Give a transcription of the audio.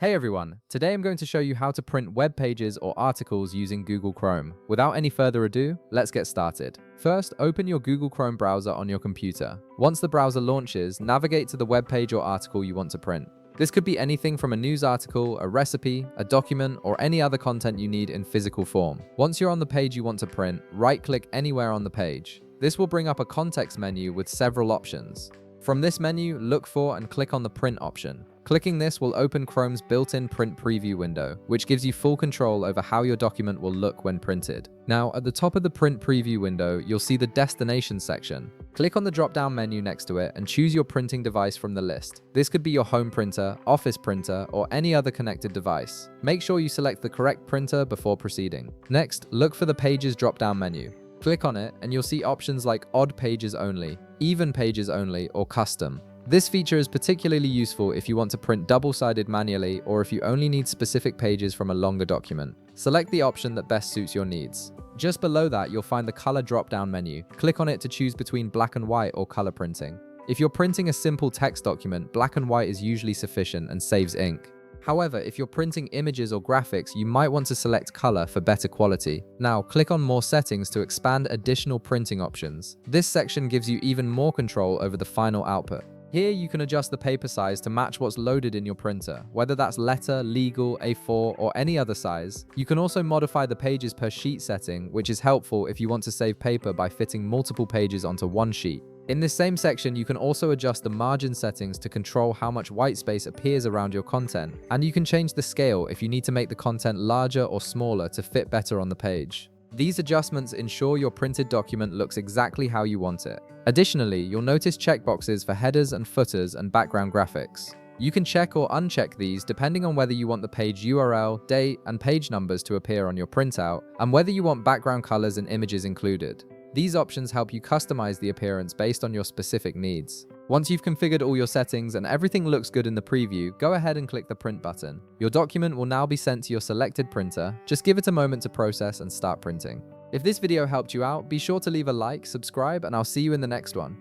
Hey everyone, today I'm going to show you how to print web pages or articles using Google Chrome. Without any further ado, let's get started. First, open your Google Chrome browser on your computer. Once the browser launches, navigate to the web page or article you want to print. This could be anything from a news article, a recipe, a document, or any other content you need in physical form. Once you're on the page you want to print, right-click anywhere on the page. This will bring up a context menu with several options. From this menu, look for and click on the Print option. Clicking this will open Chrome's built-in print preview window, which gives you full control over how your document will look when printed. Now, at the top of the print preview window, you'll see the Destination section. Click on the drop-down menu next to it and choose your printing device from the list. This could be your home printer, office printer, or any other connected device. Make sure you select the correct printer before proceeding. Next, look for the Pages drop-down menu. Click on it and you'll see options like Odd Pages Only, Even Pages Only, or Custom. This feature is particularly useful if you want to print double-sided manually or if you only need specific pages from a longer document. Select the option that best suits your needs. Just below that, you'll find the Color drop-down menu. Click on it to choose between black and white or color printing. If you're printing a simple text document, black and white is usually sufficient and saves ink. However, if you're printing images or graphics, you might want to select color for better quality. Now, click on More Settings to expand additional printing options. This section gives you even more control over the final output. Here you can adjust the paper size to match what's loaded in your printer, whether that's letter, legal, A4, or any other size. You can also modify the pages per sheet setting, which is helpful if you want to save paper by fitting multiple pages onto one sheet. In this same section, you can also adjust the margin settings to control how much white space appears around your content, and you can change the scale if you need to make the content larger or smaller to fit better on the page. These adjustments ensure your printed document looks exactly how you want it. Additionally, you'll notice checkboxes for headers and footers and background graphics. You can check or uncheck these depending on whether you want the page URL, date, and page numbers to appear on your printout, and whether you want background colors and images included. These options help you customize the appearance based on your specific needs. Once you've configured all your settings and everything looks good in the preview, go ahead and click the Print button. Your document will now be sent to your selected printer. Just give it a moment to process and start printing. If this video helped you out, be sure to leave a like, subscribe, and I'll see you in the next one.